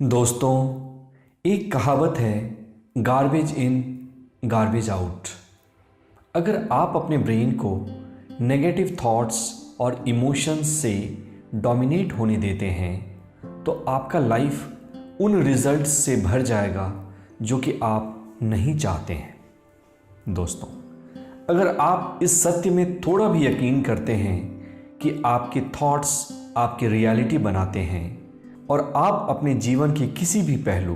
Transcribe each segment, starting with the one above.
दोस्तों, एक कहावत है, गार्बेज इन गार्बेज आउट। अगर आप अपने ब्रेन को नेगेटिव थॉट्स और इमोशंस से डोमिनेट होने देते हैं तो आपका लाइफ उन रिजल्ट्स से भर जाएगा जो कि आप नहीं चाहते हैं। दोस्तों, अगर आप इस सत्य में थोड़ा भी यकीन करते हैं कि आपके थॉट्स आपकी रियलिटी बनाते हैं और आप अपने जीवन के किसी भी पहलू,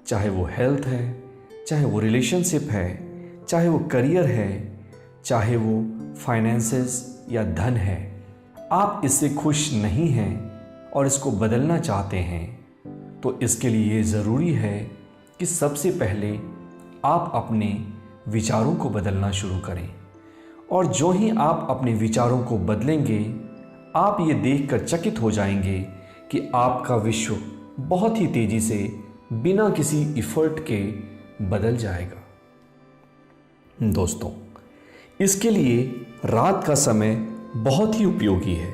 चाहे वो हेल्थ है, चाहे वो रिलेशनशिप है, चाहे वो करियर है, चाहे वो फाइनेंसेस या धन है, आप इससे खुश नहीं हैं और इसको बदलना चाहते हैं, तो इसके लिए ज़रूरी है कि सबसे पहले आप अपने विचारों को बदलना शुरू करें। और जो ही आप अपने विचारों को बदलेंगे, आप ये देखकर चकित हो जाएंगे कि आपका विश्व बहुत ही तेज़ी से बिना किसी इफ़र्ट के बदल जाएगा। दोस्तों, इसके लिए रात का समय बहुत ही उपयोगी है,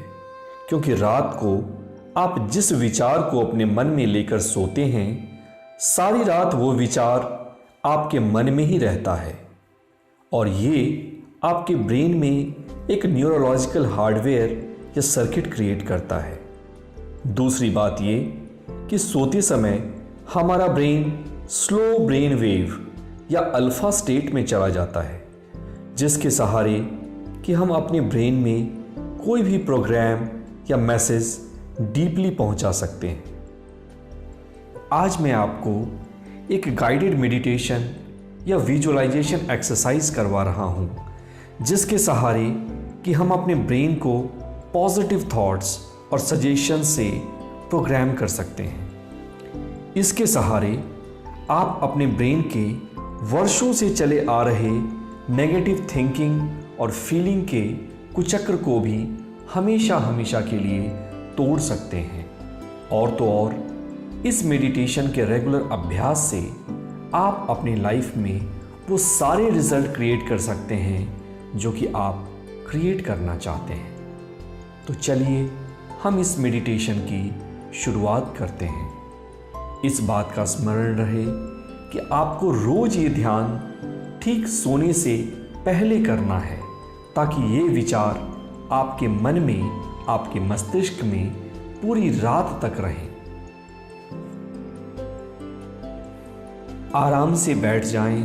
क्योंकि रात को आप जिस विचार को अपने मन में लेकर सोते हैं, सारी रात वो विचार आपके मन में ही रहता है और ये आपके ब्रेन में एक न्यूरोलॉजिकल हार्डवेयर या सर्किट क्रिएट करता है। दूसरी बात ये कि सोते समय हमारा ब्रेन स्लो ब्रेन वेव या अल्फा स्टेट में चला जाता है, जिसके सहारे कि हम अपने ब्रेन में कोई भी प्रोग्राम या मैसेज डीपली पहुंचा सकते हैं। आज मैं आपको एक गाइडेड मेडिटेशन या विजुअलाइजेशन एक्सरसाइज करवा रहा हूं, जिसके सहारे कि हम अपने ब्रेन को पॉजिटिव थॉट्स और सजेशन से प्रोग्राम कर सकते हैं। इसके सहारे आप अपने ब्रेन के वर्षों से चले आ रहे नेगेटिव थिंकिंग और फीलिंग के कुचक्र को भी हमेशा हमेशा के लिए तोड़ सकते हैं। और तो और इस मेडिटेशन के रेगुलर अभ्यास से आप अपनी लाइफ में वो सारे रिजल्ट क्रिएट कर सकते हैं जो कि आप क्रिएट करना चाहते हैं। तो चलिए हम इस मेडिटेशन की शुरुआत करते हैं। इस बात का स्मरण रहे कि आपको रोज ये ध्यान ठीक सोने से पहले करना है, ताकि ये विचार आपके मन में, आपके मस्तिष्क में पूरी रात तक रहें। आराम से बैठ जाएं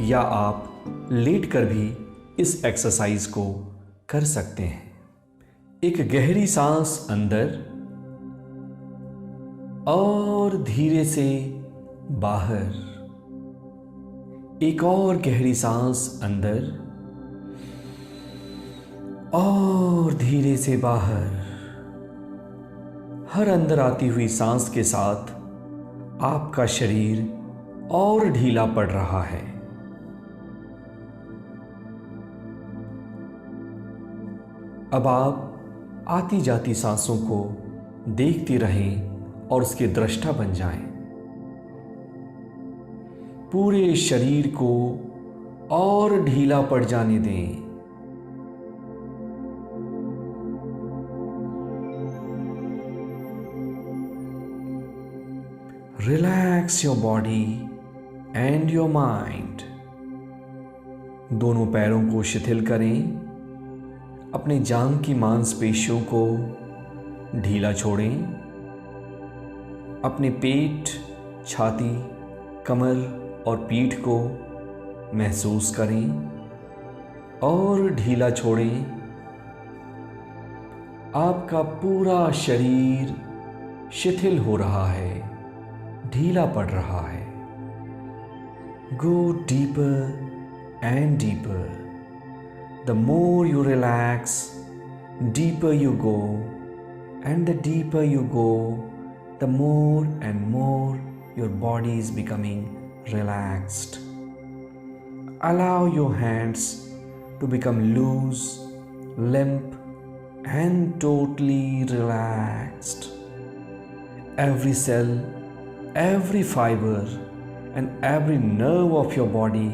या आप लेटकर भी इस एक्सरसाइज को कर सकते हैं। एक गहरी सांस अंदर और धीरे से बाहर। एक और गहरी सांस अंदर और धीरे से बाहर। हर अंदर आती हुई सांस के साथ आपका शरीर और ढीला पड़ रहा है। अब आप आती जाती सांसों को देखती रहें और उसके दृष्टा बन जाएं। पूरे शरीर को और ढीला पड़ जाने दें। Relax your body and your mind. दोनों पैरों को शिथिल करें। अपने जांघ की मांसपेशियों को ढीला छोड़ें। अपने पेट, छाती, कमर और पीठ को महसूस करें और ढीला छोड़ें। आपका पूरा शरीर शिथिल हो रहा है, ढीला पड़ रहा है। Go deeper and deeper. The more you relax, deeper you go, and the deeper you go, the more and more your body is becoming relaxed. Allow your hands to become loose, limp, and totally relaxed. Every cell, every fiber, and every nerve of your body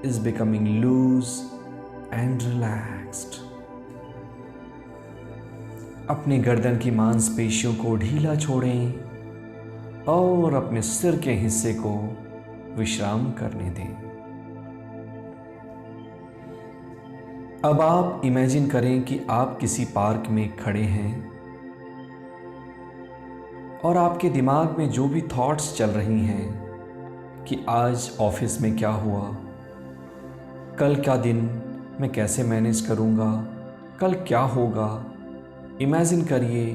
is becoming loose and relaxed. अपनी गर्दन की मांसपेशियों को ढीला छोड़ें और अपने सिर के हिस्से को विश्राम करने दें। अब आप इमेजिन करें कि आप किसी पार्क में खड़े हैं और आपके दिमाग में जो भी थॉट्स चल रही हैं कि आज ऑफिस में क्या हुआ, कल का दिन मैं कैसे मैनेज करूँगा, कल क्या होगा। इमेजिन करिए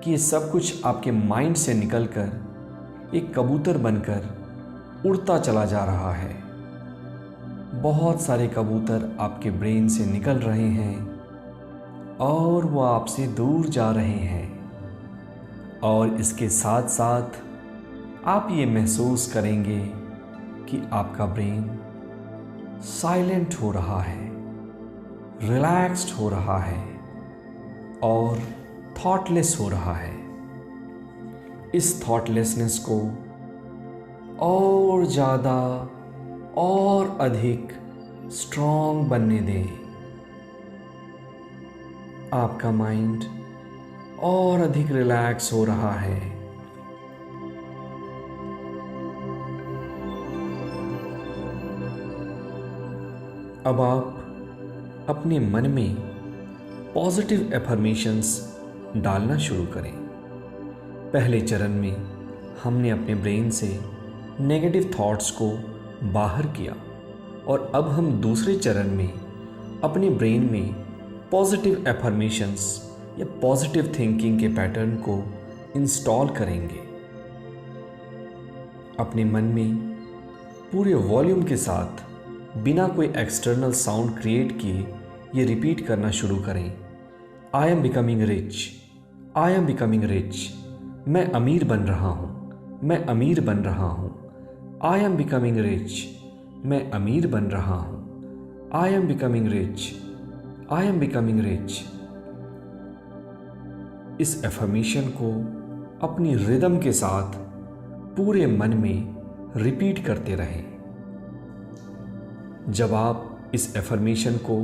कि ये सब कुछ आपके माइंड से निकलकर एक कबूतर बनकर उड़ता चला जा रहा है। बहुत सारे कबूतर आपके ब्रेन से निकल रहे हैं और वो आपसे दूर जा रहे हैं। और इसके साथ साथ आप ये महसूस करेंगे कि आपका ब्रेन साइलेंट हो रहा है, रिलैक्स्ड हो रहा है और थॉटलेस हो रहा है। इस थॉटलेसनेस को और ज़्यादा और अधिक स्ट्रॉन्ग बनने दें। आपका माइंड और अधिक रिलैक्स हो रहा है। अब आप अपने मन में पॉजिटिव एफर्मेशंस डालना शुरू करें। पहले चरण में हमने अपने ब्रेन से नेगेटिव थॉट्स को बाहर किया और अब हम दूसरे चरण में अपने ब्रेन में पॉजिटिव एफर्मेशंस या पॉजिटिव थिंकिंग के पैटर्न को इंस्टॉल करेंगे। अपने मन में पूरे वॉल्यूम के साथ बिना कोई एक्सटर्नल साउंड क्रिएट किए ये रिपीट करना शुरू करें। I am becoming rich, I am becoming rich. मैं अमीर बन रहा हूँ, मैं अमीर बन रहा हूँ। आई एम बिकमिंग रिच, मैं अमीर बन रहा हूँ। I am becoming rich, I am becoming rich. इस एफर्मेशन को अपनी रिदम के साथ पूरे मन में रिपीट करते रहें। जब आप इस एफर्मेशन को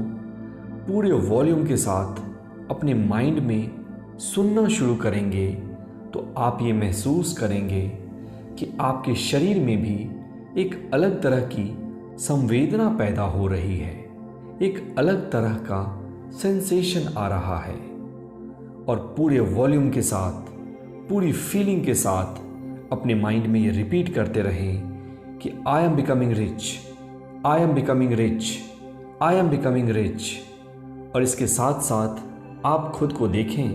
पूरे वॉल्यूम के साथ अपने माइंड में सुनना शुरू करेंगे तो आप ये महसूस करेंगे कि आपके शरीर में भी एक अलग तरह की संवेदना पैदा हो रही है, एक अलग तरह का सेंसेशन आ रहा है। और पूरे वॉल्यूम के साथ, पूरी फीलिंग के साथ अपने माइंड में ये रिपीट करते रहें कि I am becoming rich, I am becoming rich, I am becoming rich. और इसके साथ साथ आप खुद को देखें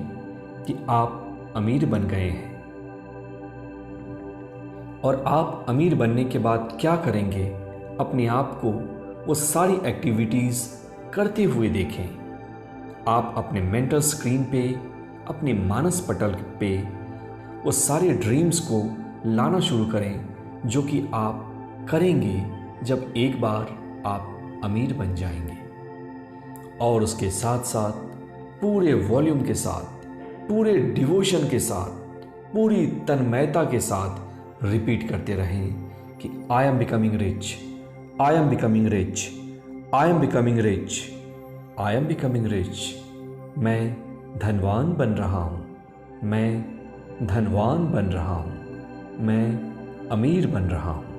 कि आप अमीर बन गए हैं। और आप अमीर बनने के बाद क्या करेंगे, अपने आप को वो सारी एक्टिविटीज़ करते हुए देखें। आप अपने मेंटल स्क्रीन पे, अपने मानस पटल पे वो सारे ड्रीम्स को लाना शुरू करें जो कि आप करेंगे जब एक बार आप अमीर बन जाएंगे। और उसके साथ साथ पूरे वॉल्यूम के साथ, पूरे डिवोशन के साथ, पूरी तन्मयता के साथ रिपीट करते रहें कि I am becoming rich, I am becoming rich, I am becoming rich, I am becoming rich. मैं धनवान बन रहा हूँ, मैं धनवान बन रहा हूँ, मैं अमीर बन रहा हूँ।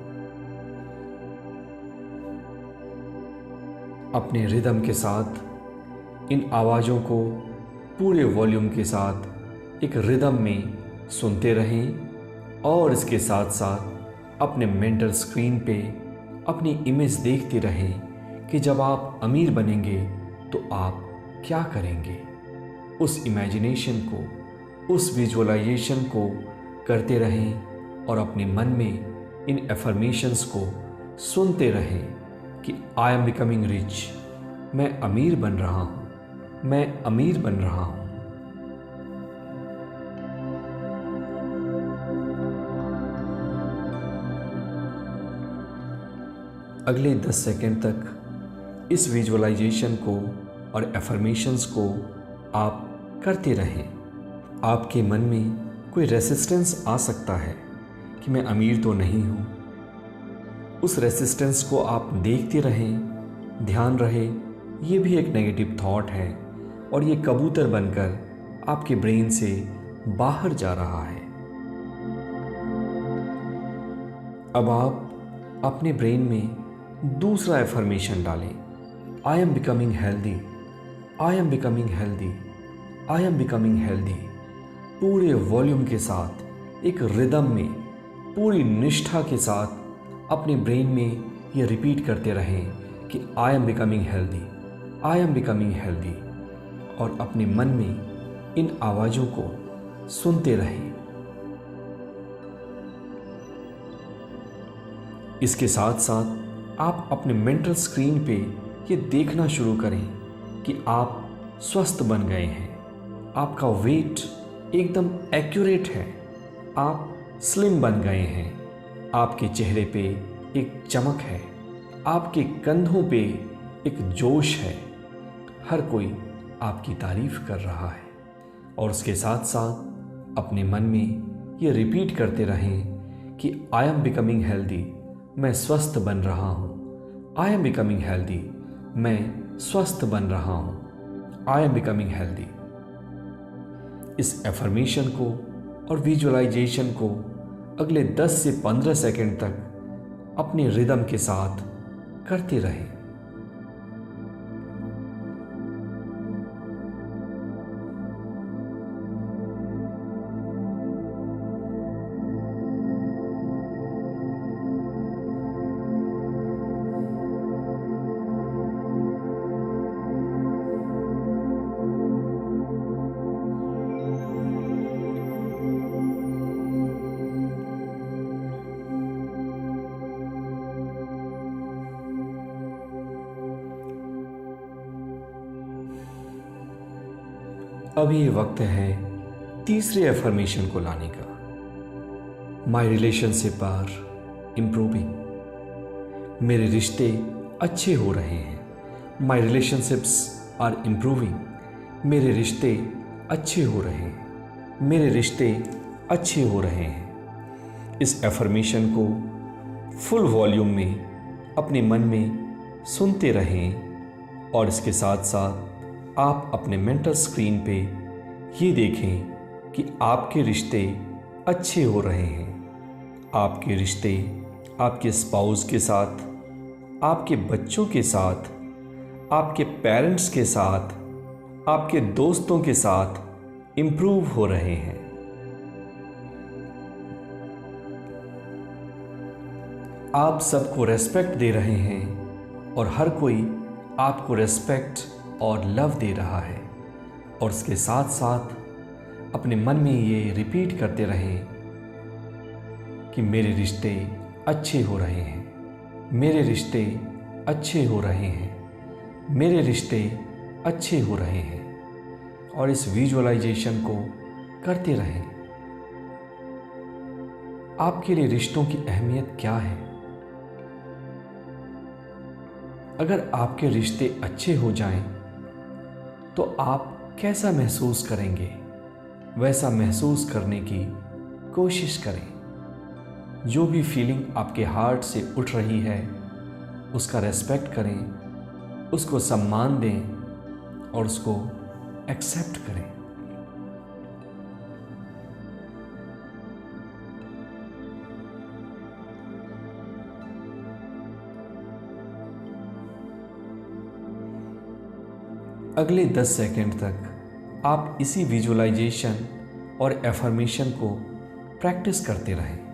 अपने रिदम के साथ इन आवाज़ों को पूरे वॉल्यूम के साथ एक रिदम में सुनते रहें और इसके साथ साथ अपने मेंटल स्क्रीन पे अपनी इमेज देखते रहें कि जब आप अमीर बनेंगे तो आप क्या करेंगे। उस इमेजिनेशन को, उस विजुअलाइजेशन को करते रहें और अपने मन में इन एफर्मेशंस को सुनते रहें कि आई एम बिकमिंग रिच, मैं अमीर बन रहा हूँ, मैं अमीर बन रहा हूँ। अगले 10 सेकंड तक इस विजुअलाइजेशन को और एफर्मेशंस को आप करते रहें। आपके मन में कोई रेसिस्टेंस आ सकता है कि मैं अमीर तो नहीं हूँ। उस रेसिस्टेंस को आप देखते रहें, ध्यान रहे ये भी एक नेगेटिव थॉट है और ये कबूतर बनकर आपके ब्रेन से बाहर जा रहा है। अब आप अपने ब्रेन में दूसरा एफर्मेशन डालें, I am becoming healthy, I am becoming healthy, I am becoming healthy. पूरे वॉल्यूम के साथ एक रिदम में पूरी निष्ठा के साथ अपने ब्रेन में ये रिपीट करते रहें कि I am becoming healthy, I am becoming healthy, और अपने मन में इन आवाज़ों को सुनते रहें। इसके साथ साथ आप अपने मेंटल स्क्रीन पे ये देखना शुरू करें कि आप स्वस्थ बन गए हैं, आपका वेट एकदम एक्यूरेट है, आप स्लिम बन गए हैं, आपके चेहरे पे एक चमक है, आपके कंधों पे एक जोश है, हर कोई आपकी तारीफ कर रहा है। और उसके साथ साथ अपने मन में ये रिपीट करते रहें कि आई एम बिकमिंग हेल्दी, मैं स्वस्थ बन रहा हूँ, आई एम बिकमिंग हेल्दी, मैं स्वस्थ बन रहा हूँ, आई एम बिकमिंग हेल्दी। इस एफर्मेशन को और विजुअलाइजेशन को अगले 10 से 15 सेकंड तक अपने रिदम के साथ करते रहें। अब ये वक्त है तीसरे एफर्मेशन को लाने का। माई रिलेशनशिप आर इम्प्रूविंग, मेरे रिश्ते अच्छे हो रहे हैं। माई रिलेशनशिप्स आर इम्प्रूविंग, मेरे रिश्ते अच्छे हो रहे हैं, मेरे रिश्ते अच्छे हो रहे हैं। इस एफर्मेशन को फुल वॉल्यूम में अपने मन में सुनते रहें और इसके साथ साथ आप अपने मेंटल स्क्रीन पे ये देखें कि आपके रिश्ते अच्छे हो रहे हैं। आपके रिश्ते आपके स्पाउस के साथ, आपके बच्चों के साथ, आपके पेरेंट्स के साथ, आपके दोस्तों के साथ इम्प्रूव हो रहे हैं। आप सबको रेस्पेक्ट दे रहे हैं और हर कोई आपको रेस्पेक्ट और लव दे रहा है। और उसके साथ साथ अपने मन में ये रिपीट करते रहें कि मेरे रिश्ते अच्छे हो रहे हैं, मेरे रिश्ते अच्छे हो रहे हैं, मेरे रिश्ते अच्छे हो रहे हैं। और इस विजुअलाइजेशन को करते रहें। आपके लिए रिश्तों की अहमियत क्या है? अगर आपके रिश्ते अच्छे हो जाएं, तो आप कैसा महसूस करेंगे? वैसा महसूस करने की कोशिश करें। जो भी फीलिंग आपके हार्ट से उठ रही है उसका रेस्पेक्ट करें, उसको सम्मान दें और उसको एक्सेप्ट करें। अगले 10 सेकंड तक आप इसी विजुअलाइजेशन और एफर्मेशन को प्रैक्टिस करते रहें।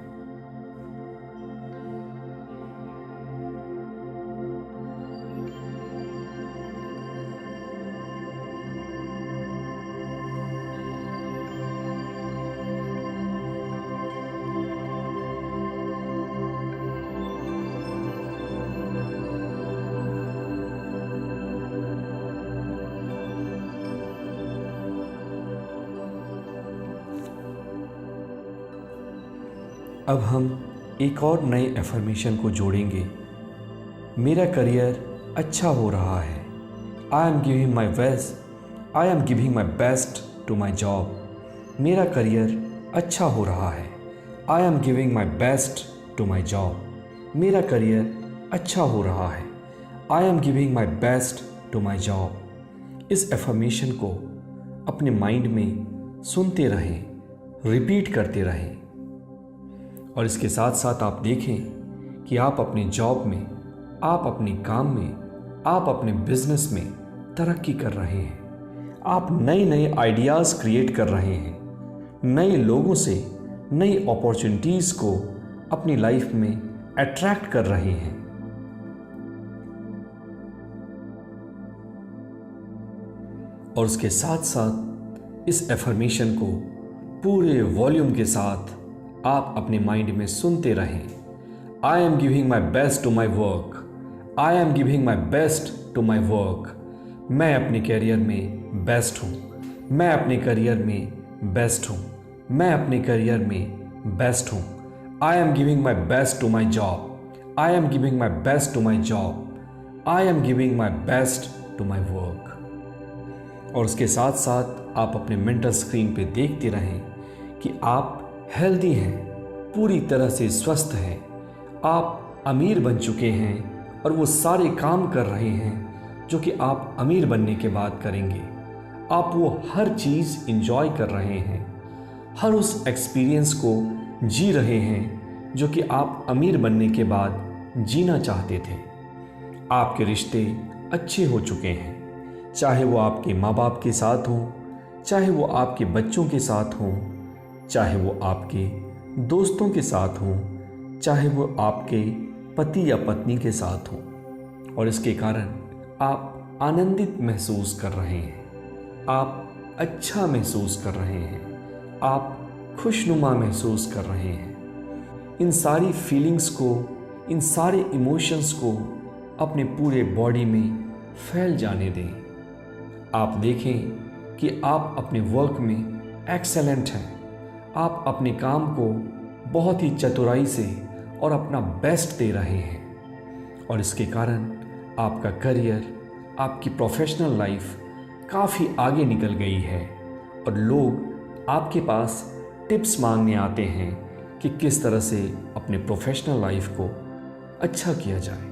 अब हम एक और नए एफर्मेशन को जोड़ेंगे। मेरा करियर अच्छा हो रहा है। I am giving my best, I am giving my best to my job. मेरा करियर अच्छा हो रहा है। I am giving my best to my job. मेरा करियर अच्छा हो रहा है। I am giving my best to my job. इस एफर्मेशन को अपने माइंड में सुनते रहें, रिपीट करते रहें और इसके साथ साथ आप देखें कि आप अपने जॉब में, आप अपने काम में, आप अपने बिजनेस में तरक्की कर रहे हैं। आप नए नए आइडियाज़ क्रिएट कर रहे हैं, नए लोगों से नई अपॉर्चुनिटीज़ को अपनी लाइफ में अट्रैक्ट कर रहे हैं। और उसके साथ साथ इस एफर्मेशन को पूरे वॉल्यूम के साथ आप अपने माइंड में सुनते रहें। I am giving my best to my work, I am giving my best to my work. मैं अपने करियर में बेस्ट हूँ, मैं अपने करियर में बेस्ट हूँ, मैं अपने करियर में बेस्ट हूँ। I am giving my best to my job, I am giving my best to my job, I am giving my best to my work. और उसके साथ साथ आप अपने मेंटल स्क्रीन पे देखते रहें कि आप हेल्दी हैं, पूरी तरह से स्वस्थ हैं, आप अमीर बन चुके हैं और वो सारे काम कर रहे हैं जो कि आप अमीर बनने के बाद करेंगे। आप वो हर चीज़ इंजॉय कर रहे हैं, हर उस एक्सपीरियंस को जी रहे हैं जो कि आप अमीर बनने के बाद जीना चाहते थे। आपके रिश्ते अच्छे हो चुके हैं, चाहे वो आपके माँ बाप के साथ हों, चाहे वो आपके बच्चों के साथ हों, चाहे वो आपके दोस्तों के साथ हों, चाहे वो आपके पति या पत्नी के साथ हों। और इसके कारण आप आनंदित महसूस कर रहे हैं, आप अच्छा महसूस कर रहे हैं, आप खुशनुमा महसूस कर रहे हैं। इन सारी फीलिंग्स को, इन सारे इमोशंस को अपने पूरे बॉडी में फैल जाने दें। आप देखें कि आप अपने वर्क में एक्सेलेंट हैं, आप अपने काम को बहुत ही चतुराई से और अपना बेस्ट दे रहे हैं। और इसके कारण आपका करियर, आपकी प्रोफेशनल लाइफ काफ़ी आगे निकल गई है और लोग आपके पास टिप्स मांगने आते हैं कि किस तरह से अपने प्रोफेशनल लाइफ को अच्छा किया जाए।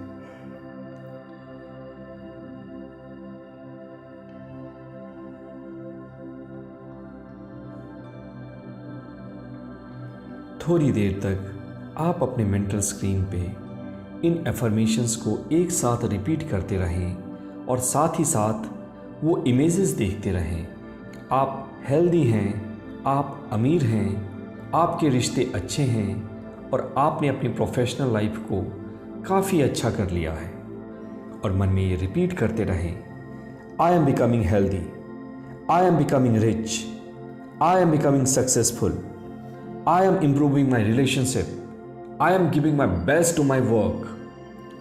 थोड़ी देर तक आप अपने मेंटल स्क्रीन पे इन एफर्मेशंस को एक साथ रिपीट करते रहें और साथ ही साथ वो इमेजेस देखते रहें। आप हेल्दी हैं, आप अमीर हैं, आपके रिश्ते अच्छे हैं और आपने अपनी प्रोफेशनल लाइफ को काफ़ी अच्छा कर लिया है। और मन में ये रिपीट करते रहें, I am becoming healthy, I am becoming rich, I am becoming successful, I am improving my relationship, I am giving my best to my work,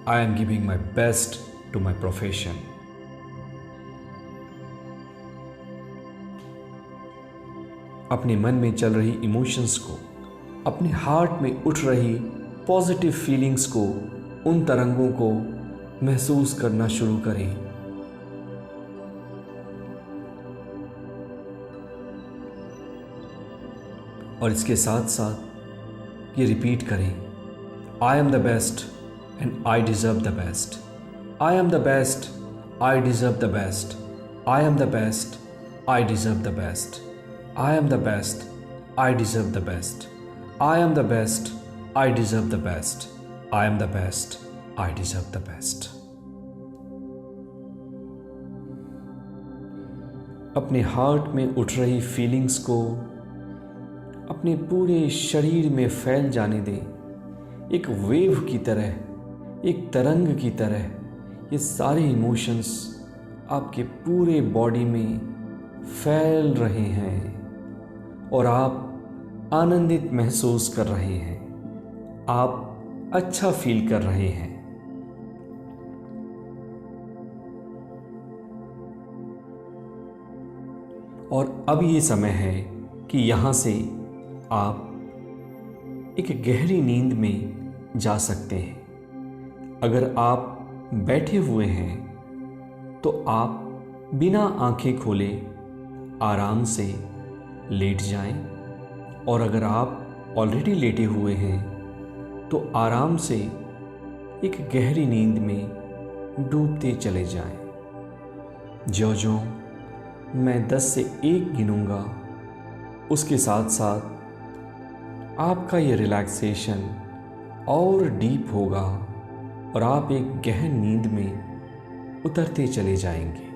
I am giving my best to my profession. अपने मन में चल रही emotions को, अपने heart में उठ रही पॉजिटिव फीलिंग्स को, उन तरंगों को महसूस करना शुरू करें। और इसके साथ साथ ये रिपीट करें, I am the best and I deserve the best, I am the best, I deserve the best, I am the best, I deserve the best, I am the best, I deserve the best, I am the best, I deserve the best, I am the best, I deserve the best. अपने heart में उठ रही feelings को अपने पूरे शरीर में फैल जाने दें। एक वेव की तरह, एक तरंग की तरह ये सारे इमोशंस आपके पूरे बॉडी में फैल रहे हैं और आप आनंदित महसूस कर रहे हैं, आप अच्छा फील कर रहे हैं। और अब ये समय है कि यहाँ से आप एक गहरी नींद में जा सकते हैं। अगर आप बैठे हुए हैं तो आप बिना आंखें खोले आराम से लेट जाएं, और अगर आप ऑलरेडी लेटे हुए हैं तो आराम से एक गहरी नींद में डूबते चले जाएं। ज्यों-ज्यों मैं 10 से 1 गिनूंगा, उसके साथ साथ आपका ये रिलैक्सेशन और डीप होगा और आप एक गहन नींद में उतरते चले जाएंगे।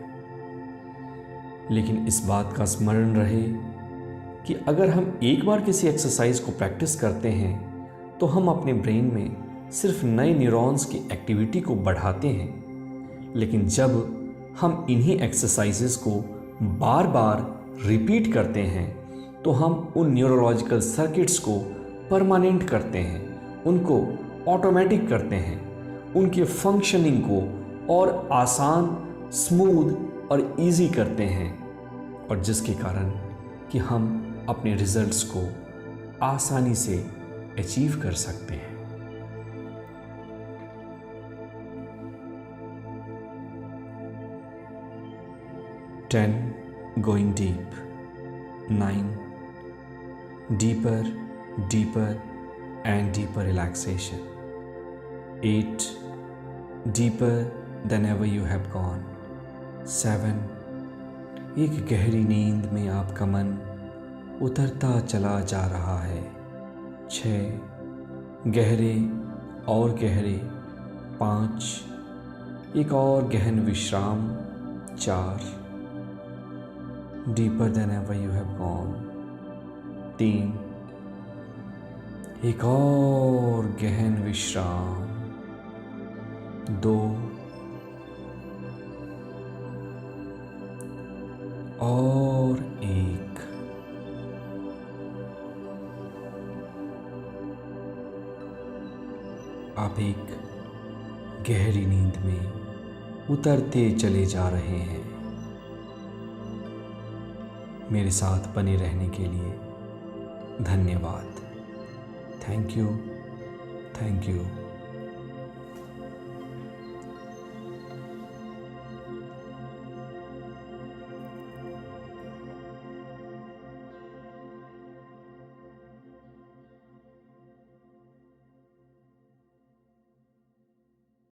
लेकिन इस बात का स्मरण रहे कि अगर हम एक बार किसी एक्सरसाइज को प्रैक्टिस करते हैं तो हम अपने ब्रेन में सिर्फ नए न्यूरॉन्स की एक्टिविटी को बढ़ाते हैं, लेकिन जब हम इन्हीं एक्सरसाइजेस को बार बार रिपीट करते हैं तो हम उन न्यूरोलॉजिकल सर्किट्स को परमानेंट करते हैं, उनको ऑटोमेटिक करते हैं, उनके फंक्शनिंग को और आसान, स्मूथ और इजी करते हैं, और जिसके कारण कि हम अपने रिजल्ट्स को आसानी से अचीव कर सकते हैं। Ten, going deep. 9, deeper and deeper relaxation. 8, deeper than ever you have gone. 7, एक गहरी नींद में आपका मन उतरता चला जा रहा है। 6, गहरे और गहरे। 5, एक और गहन विश्राम। 4, deeper than ever you have gone. 3, एक और गहन विश्राम। 2, और 1। आप एक गहरी नींद में उतरते चले जा रहे हैं। मेरे साथ बने रहने के लिए धन्यवाद। Thank you.